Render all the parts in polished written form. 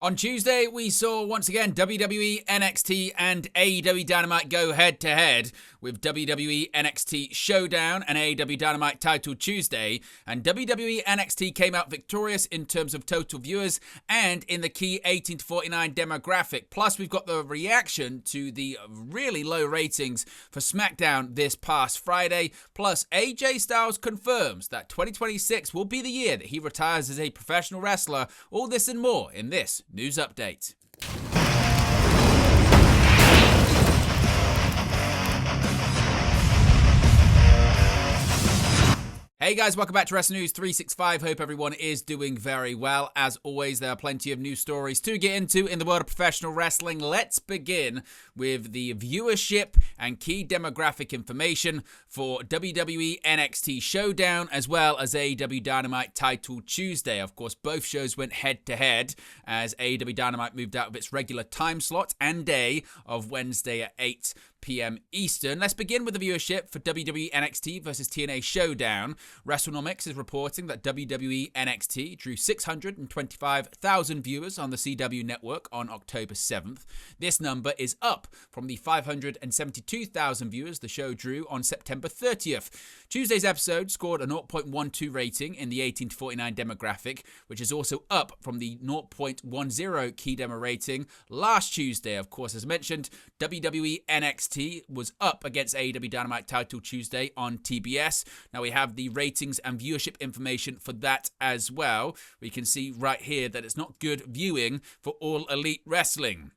On Tuesday, we saw once again WWE NXT and AEW Dynamite go head-to-head with WWE NXT Showdown and AEW Dynamite Title Tuesday, and WWE NXT came out victorious in terms of total viewers and in the key 18 to 49 demographic. Plus, we've got the reaction to the really low ratings for SmackDown this past Friday. Plus, AJ Styles confirms that 2026 will be the year that he retires as a professional wrestler. All this and more in this news update. Hey guys, welcome back to Wrestling News 365. Hope everyone is doing very well. As always, there are plenty of news stories to get into in the world of professional wrestling. Let's begin with the viewership and key demographic information for WWE NXT Showdown as well as AEW Dynamite Title Tuesday. Of course, both shows went head-to-head as AEW Dynamite moved out of its regular time slot and day of Wednesday at 8 p.m. Eastern. Let's begin with the viewership for WWE NXT versus TNA Showdown. WrestleNomics is reporting that WWE NXT drew 625,000 viewers on the CW network on October 7th. This number is up from the 572,000 viewers the show drew on September 30th. Tuesday's episode scored a 0.12 rating in the 18 to 49 demographic, which is also up from the 0.10 key demo rating last Tuesday. Of course, as mentioned, WWE NXT was up against AEW Dynamite Title Tuesday on TBS. Now we have the ratings and viewership information for that as well. We can see right here that it's not good viewing for All Elite Wrestling.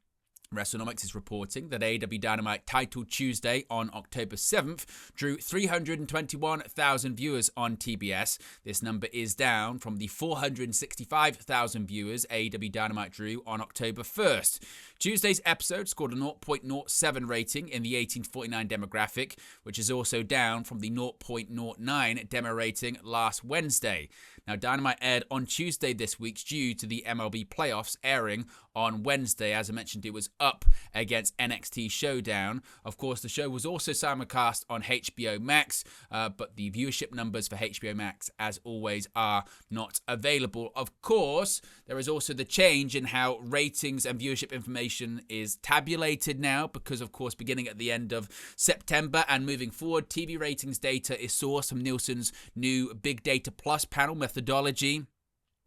WrestleNomics is reporting that AEW Dynamite Title Tuesday on October 7th drew 321,000 viewers on TBS. This number is down from the 465,000 viewers AEW Dynamite drew on October 1st. Tuesday's episode scored a 0.07 rating in the 18 to 49 demographic, which is also down from the 0.09 demo rating last Wednesday. Now, Dynamite aired on Tuesday this week due to the MLB playoffs airing on Wednesday. As I mentioned, it was up against NXT Showdown. Of course, the show was also simulcast on HBO Max, but the viewership numbers for HBO Max, as always, are not available. Of course, there is also the change in how ratings and viewership information is tabulated now because, of course, beginning at the end of September and moving forward, TV ratings data is sourced from Nielsen's new Big Data Plus panel methodology.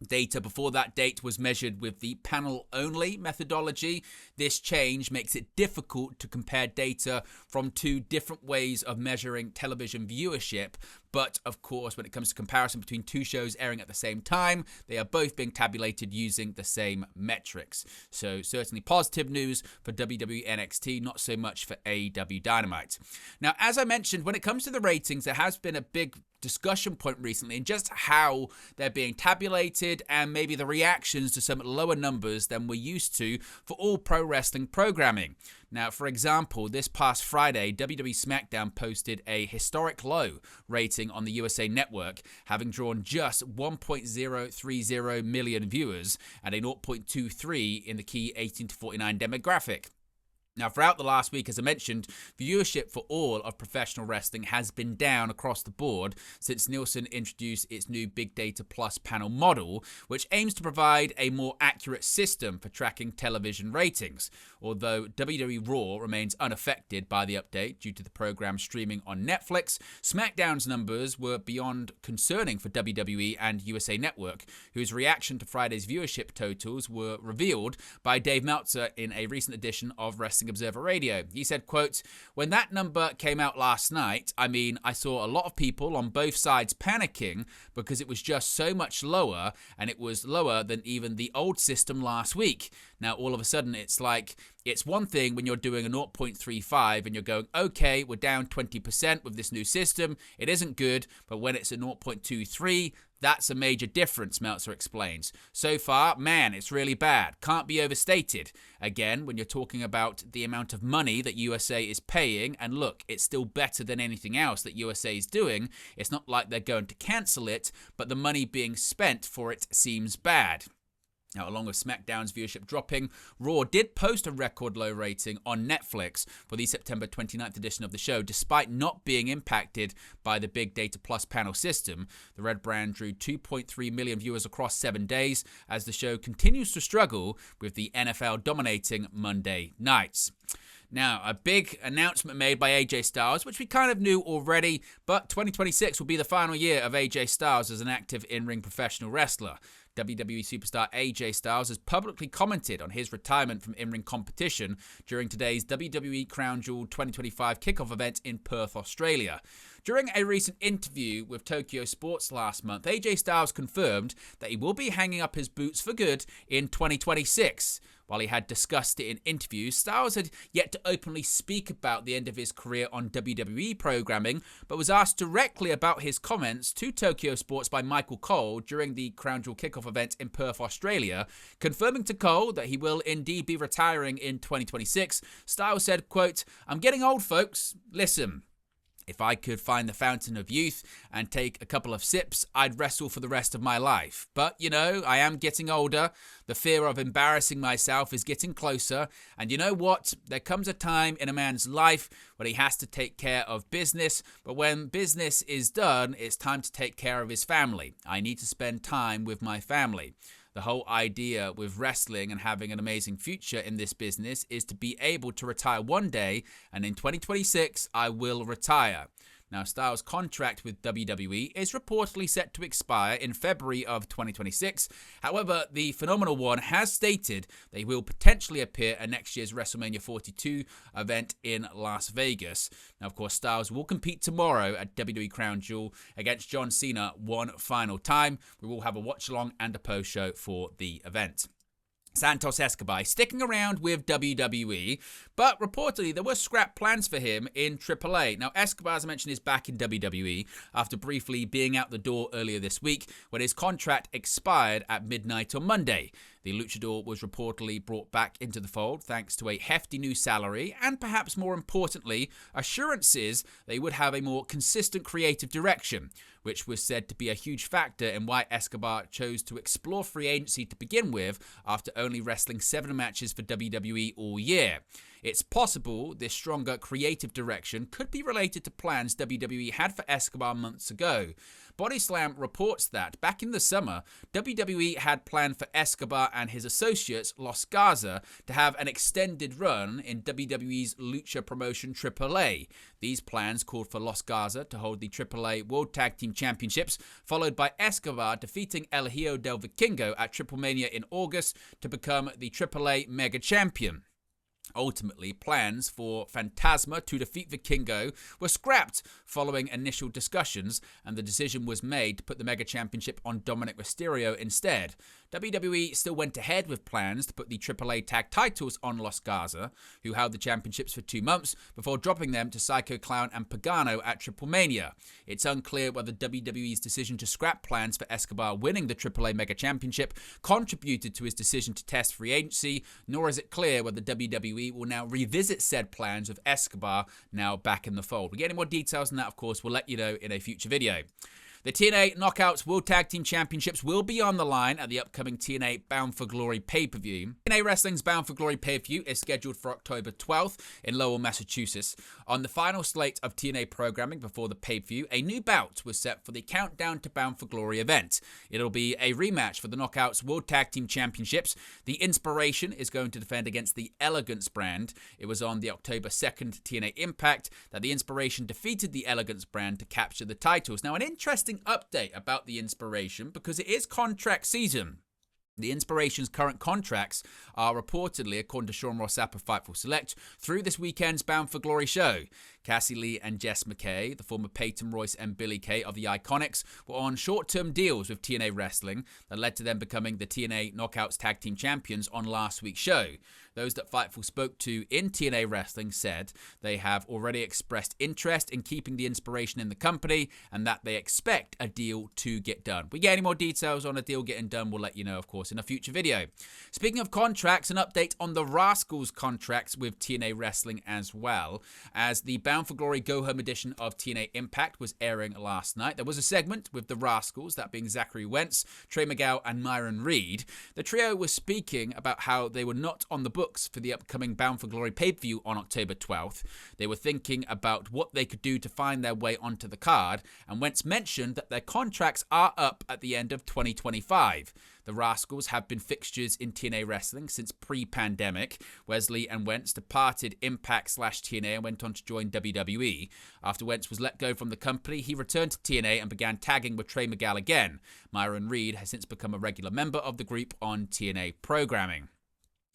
Data before that date was measured with the panel-only methodology. This change makes it difficult to compare data from two different ways of measuring television viewership. But, of course, when it comes to comparison between two shows airing at the same time, they are both being tabulated using the same metrics. So, certainly positive news for WWE NXT, not so much for AEW Dynamite. Now, as I mentioned, when it comes to the ratings, there has been a big discussion point recently in just how they're being tabulated and maybe the reactions to some lower numbers than we're used to for all pro wrestling programming. Now, for example, this past Friday, WWE SmackDown posted a historic low rating on the USA Network, having drawn just 1.030 million viewers and a 0.23 in the key 18 to 49 demographic. Now, throughout the last week, as I mentioned, viewership for all of professional wrestling has been down across the board since Nielsen introduced its new Big Data Plus panel model, which aims to provide a more accurate system for tracking television ratings. Although WWE Raw remains unaffected by the update due to the program streaming on Netflix, SmackDown's numbers were beyond concerning for WWE and USA Network, whose reaction to Friday's viewership totals were revealed by Dave Meltzer in a recent edition of Wrestling Observer Radio. He said, quote, "When that number came out last night, I saw a lot of people on both sides panicking because it was just so much lower, and it was lower than even the old system last week. Now, all of a sudden, it's like, it's one thing when you're doing a 0.35 and you're going, okay, we're down 20% with this new system. It isn't good, but when it's a 0.23, that's a major difference," Meltzer explains. "So far, man, it's really bad. Can't be overstated. Again, when you're talking about the amount of money that USA is paying, and look, it's still better than anything else that USA is doing. It's not like they're going to cancel it, but the money being spent for it seems bad." Now, along with SmackDown's viewership dropping, Raw did post a record low rating on Netflix for the September 29th edition of the show, despite not being impacted by the Big Data Plus panel system. The Red brand drew 2.3 million viewers across 7 days as the show continues to struggle with the NFL dominating Monday nights. Now, a big announcement made by AJ Styles, which we kind of knew already, but 2026 will be the final year of AJ Styles as an active in-ring professional wrestler. WWE superstar AJ Styles has publicly commented on his retirement from in-ring competition during today's WWE Crown Jewel 2025 kickoff event in Perth, Australia. During a recent interview with Tokyo Sports last month, AJ Styles confirmed that he will be hanging up his boots for good in 2026. While he had discussed it in interviews, Styles had yet to openly speak about the end of his career on WWE programming, but was asked directly about his comments to Tokyo Sports by Michael Cole during the Crown Jewel kickoff event in Perth, Australia. Confirming to Cole that he will indeed be retiring in 2026, Styles said, quote, "I'm getting old, folks. Listen. If I could find the fountain of youth and take a couple of sips, I'd wrestle for the rest of my life. But, I am getting older. The fear of embarrassing myself is getting closer. And you know what? There comes a time in a man's life when he has to take care of business. But when business is done, it's time to take care of his family. I need to spend time with my family. The whole idea with wrestling and having an amazing future in this business is to be able to retire one day, and in 2026, I will retire." Now, Styles' contract with WWE is reportedly set to expire in February of 2026. However, the Phenomenal One has stated that he will potentially appear at next year's WrestleMania 42 event in Las Vegas. Now, of course, Styles will compete tomorrow at WWE Crown Jewel against John Cena one final time. We will have a watch-along and a post-show for the event. Santos Escobar sticking around with WWE, but reportedly there were scrap plans for him in AAA. Now, Escobar, as I mentioned, is back in WWE after briefly being out the door earlier this week when his contract expired at midnight on Monday. The luchador was reportedly brought back into the fold thanks to a hefty new salary and, perhaps more importantly, assurances they would have a more consistent creative direction, which was said to be a huge factor in why Escobar chose to explore free agency to begin with after only wrestling 7 matches for WWE all year. It's possible this stronger creative direction could be related to plans WWE had for Escobar months ago. Body Slam reports that back in the summer, WWE had planned for Escobar and his associates, Los Garza, to have an extended run in WWE's Lucha promotion AAA. These plans called for Los Garza to hold the AAA World Tag Team Championships, followed by Escobar defeating El Hijo del Vikingo at Triple Mania in August to become the AAA Mega Champion. Ultimately, plans for Fantasma to defeat Vikingo were scrapped following initial discussions, and the decision was made to put the Mega Championship on Dominic Mysterio instead. WWE still went ahead with plans to put the AAA tag titles on Los Garza, who held the championships for 2 months before dropping them to Psycho Clown and Pagano at Triple Mania. It's unclear whether WWE's decision to scrap plans for Escobar winning the AAA Mega Championship contributed to his decision to test free agency, nor is it clear whether WWE will now revisit said plans with Escobar now back in the fold. We get any more details on that, of course, we'll let you know in a future video. The TNA Knockouts World Tag Team Championships will be on the line at the upcoming TNA Bound for Glory pay-per-view. TNA Wrestling's Bound for Glory pay-per-view is scheduled for October 12th in Lowell, Massachusetts. On the final slate of TNA programming before the pay-per-view, a new bout was set for the Countdown to Bound for Glory event. It'll be a rematch for the Knockouts World Tag Team Championships. The Inspiration is going to defend against the Elegance brand. It was on the October 2nd TNA Impact that the Inspiration defeated the Elegance brand to capture the titles. Now, an interesting update about the Inspiration, because it is contract season. The Inspiration's current contracts are reportedly, according to Sean Rossap of Fightful Select, through this weekend's Bound for Glory show. Cassie Lee and Jess McKay, the former Peyton Royce and Billie Kay of the Iconics, were on short-term deals with TNA Wrestling that led to them becoming the TNA Knockouts Tag Team Champions on last week's show. Those that Fightful spoke to in TNA Wrestling said they have already expressed interest in keeping the Inspiration in the company and that they expect a deal to get done. If we get any more details on a deal getting done, we'll let you know, of course, in a future video. Speaking of contracts, an update on the Rascals contracts with TNA Wrestling as well, as the Bound for Glory Go Home edition of TNA Impact was airing last night. There was a segment with the Rascals, that being Zachary Wentz, Trey Miguel, and Myron Reed. The trio was speaking about how they were not on the books for the upcoming Bound for Glory pay-per-view on October 12th. They were thinking about what they could do to find their way onto the card, and Wentz mentioned that their contracts are up at the end of 2025. The Rascals have been fixtures in TNA wrestling since pre-pandemic. Wesley and Wentz departed Impact/TNA and went on to join WWE. After Wentz was let go from the company, he returned to TNA and began tagging with Trey Miguel again. Myron Reed has since become a regular member of the group on TNA programming.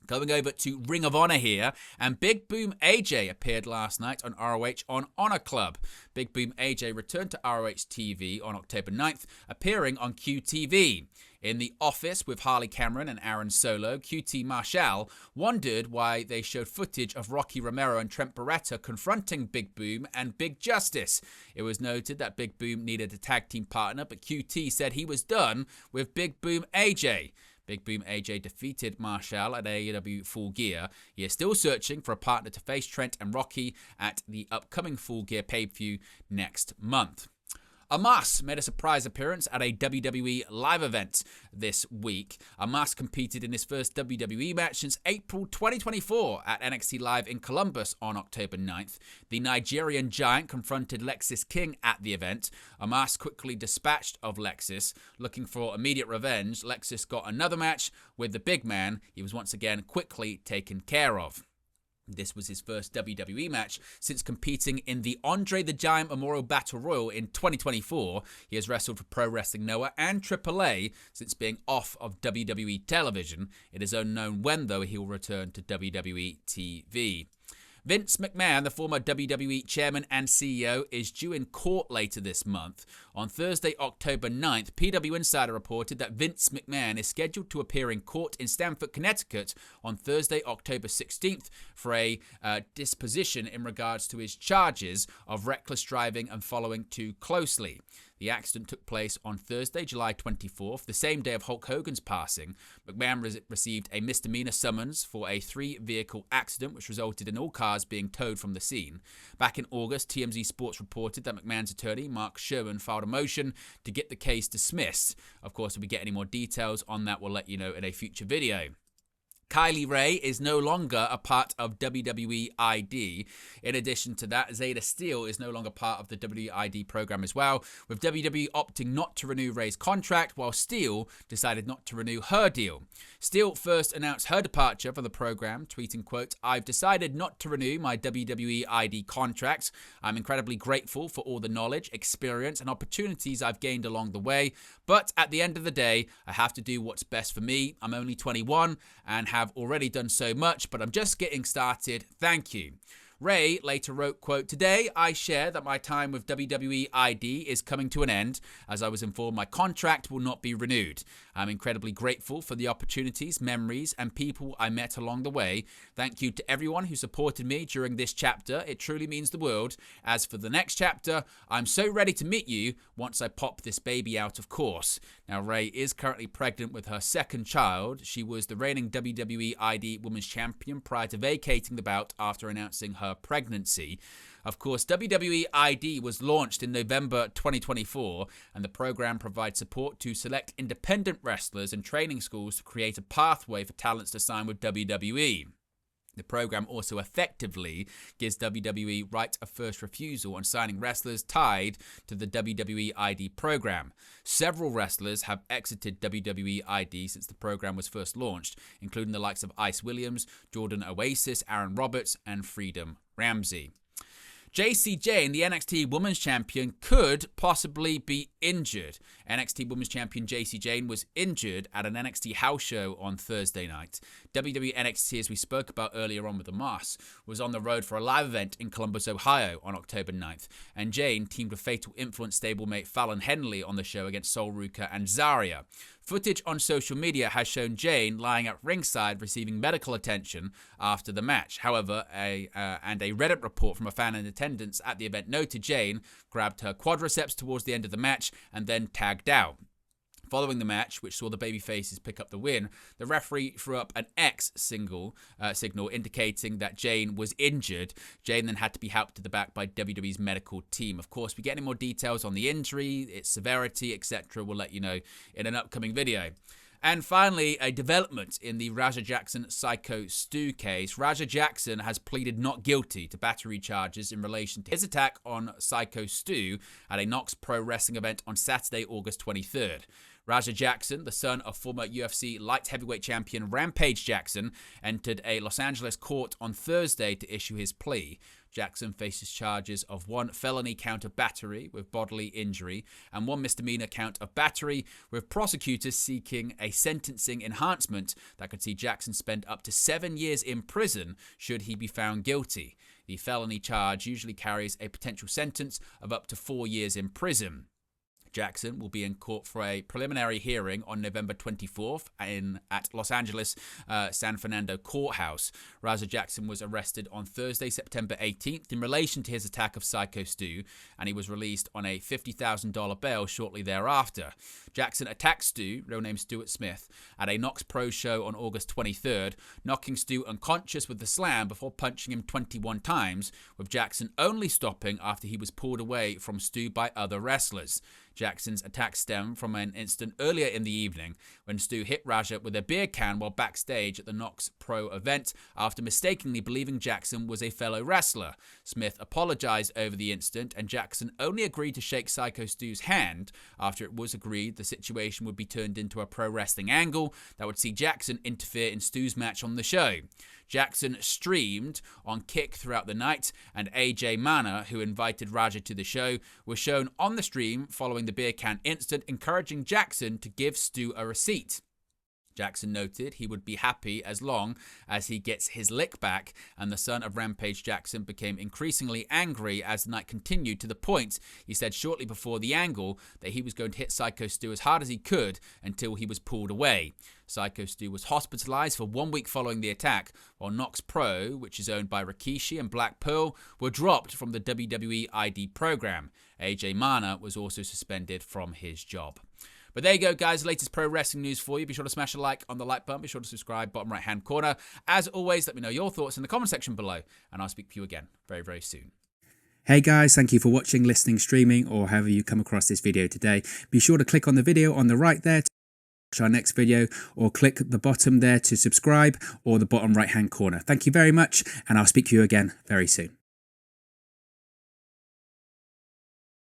Going over to Ring of Honor here, and Big Boom AJ appeared last night on ROH on Honor Club. Big Boom AJ returned to ROH TV on October 9th, appearing on QTV. In the office with Harley Cameron and Aaron Solo, QT Marshall wondered why they showed footage of Rocky Romero and Trent Beretta confronting Big Boom and Big Justice. It was noted that Big Boom needed a tag team partner, but QT said he was done with Big Boom AJ. Big Boom AJ defeated Marshall at AEW Full Gear. He is still searching for a partner to face Trent and Rocky at the upcoming Full Gear pay-per-view next month. Amos made a surprise appearance at a WWE live event this week. Amos competed in his first WWE match since April 2024 at NXT Live in Columbus on October 9th. The Nigerian Giant confronted Lexis King at the event. Amos quickly dispatched of Lexis. Looking for immediate revenge, Lexis got another match with the big man. He was once again quickly taken care of. This was his first WWE match since competing in the Andre the Giant Memorial Battle Royal in 2024. He has wrestled for Pro Wrestling Noah and AAA since being off of WWE television. It is unknown when, though, he will return to WWE TV. Vince McMahon, the former WWE chairman and CEO, is due in court later this month. On Thursday, October 9th, PW Insider reported that Vince McMahon is scheduled to appear in court in Stamford, Connecticut on Thursday, October 16th for a disposition in regards to his charges of reckless driving and following too closely. The accident took place on Thursday, July 24th, the same day of Hulk Hogan's passing. McMahon received a misdemeanor summons for a 3-vehicle accident, which resulted in all cars being towed from the scene. Back in August, TMZ Sports reported that McMahon's attorney, Mark Sherman, filed a motion to get the case dismissed. Of course, if we get any more details on that, we'll let you know in a future video. Kylie Ray is no longer a part of WWE ID. In addition to that, Zeta Steele is no longer part of the WWE ID program as well, with WWE opting not to renew Ray's contract, while Steele decided not to renew her deal. Steele first announced her departure from the program, tweeting, quote, "I've decided not to renew my WWE ID contract. I'm incredibly grateful for all the knowledge, experience, and opportunities I've gained along the way. But at the end of the day, I have to do what's best for me. I'm only 21 and have already done so much, but I'm just getting started. Thank you." Ray later wrote, quote, "Today I share that my time with WWE ID is coming to an end, as I was informed my contract will not be renewed. I'm incredibly grateful for the opportunities, memories, and people I met along the way. Thank you to everyone who supported me during this chapter. It truly means the world. As for the next chapter, I'm so ready to meet you once I pop this baby out, of course." Now, Ray is currently pregnant with her second child. She was the reigning WWE ID Women's Champion prior to vacating the bout after announcing her pregnancy. Of course, WWE ID was launched in November 2024, and the program provides support to select independent wrestlers and training schools to create a pathway for talents to sign with WWE. The program also effectively gives WWE right of first refusal on signing wrestlers tied to the WWE ID program. Several wrestlers have exited WWE ID since the program was first launched, including the likes of Ice Williams, Jordan Oasis, Aaron Roberts, and Freedom Ramsey. JC Jane, the NXT Women's Champion, could possibly be injured. NXT Women's Champion JC Jane was injured at an NXT house show on Thursday night. WWE NXT, as we spoke about earlier on with the Moss, was on the road for a live event in Columbus, Ohio on October 9th, and Jane teamed with Fatal Influence stablemate Fallon Henley on the show against Sol Ruka and Zarya. Footage on social media has shown Jane lying at ringside receiving medical attention after the match. However, a Reddit report from a fan in attendance at the event noted Jane grabbed her quadriceps towards the end of the match and then tagged out. Following the match, which saw the babyfaces pick up the win, the referee threw up an X signal indicating that Jane was injured. Jane then had to be helped to the back by WWE's medical team. Of course, we get any more details on the injury, its severity, etc. We'll let you know in an upcoming video. And finally, a development in the Raja Jackson Psycho Stu case. Raja Jackson has pleaded not guilty to battery charges in relation to his attack on Psycho Stu at a Knox Pro Wrestling event on Saturday, August 23rd. Raja Jackson, the son of former UFC light heavyweight champion Rampage Jackson, entered a Los Angeles court on Thursday to issue his plea. Jackson faces charges of 1 felony count of battery with bodily injury and 1 misdemeanor count of battery, with prosecutors seeking a sentencing enhancement that could see Jackson spend up to 7 years in prison should he be found guilty. The felony charge usually carries a potential sentence of up to 4 years in prison. Jackson will be in court for a preliminary hearing on November 24th at Los Angeles San Fernando Courthouse. Raja Jackson was arrested on Thursday, September 18th in relation to his attack of Psycho Stu, and he was released on a $50,000 bail shortly thereafter. Jackson attacked Stu, real name Stuart Smith, at a Knox Pro show on August 23rd, knocking Stu unconscious with the slam before punching him 21 times, with Jackson only stopping after he was pulled away from Stu by other wrestlers. Jackson's attack stemmed from an incident earlier in the evening when Stu hit Raja with a beer can while backstage at the Knox Pro event after mistakenly believing Jackson was a fellow wrestler. Smith apologized over the incident, and Jackson only agreed to shake Psycho Stu's hand after it was agreed the situation would be turned into a pro wrestling angle that would see Jackson interfere in Stu's match on the show. Jackson streamed on Kick throughout the night, and AJ Mana, who invited Raja to the show, was shown on the stream following the beer can incident, encouraging Jackson to give Stu a receipt. Jackson noted he would be happy as long as he gets his lick back, and the son of Rampage Jackson became increasingly angry as the night continued, to the point he said shortly before the angle that he was going to hit Psycho Stu as hard as he could until he was pulled away. Psycho Stu was hospitalized for 1 week following the attack, while Knox Pro, which is owned by Rikishi and Black Pearl, were dropped from the WWE ID program. AJ Mana was also suspended from his job. But there you go, guys. Latest pro wrestling news for you. Be sure to smash a like on the like button. Be sure to subscribe, bottom right-hand corner. As always, let me know your thoughts in the comment section below, and I'll speak to you again very, very soon. Hey guys, thank you for watching, listening, streaming, or however you come across this video today. Be sure to click on the video on the right there to watch our next video, or click the bottom there to subscribe, or the bottom right-hand corner. Thank you very much, and I'll speak to you again very soon.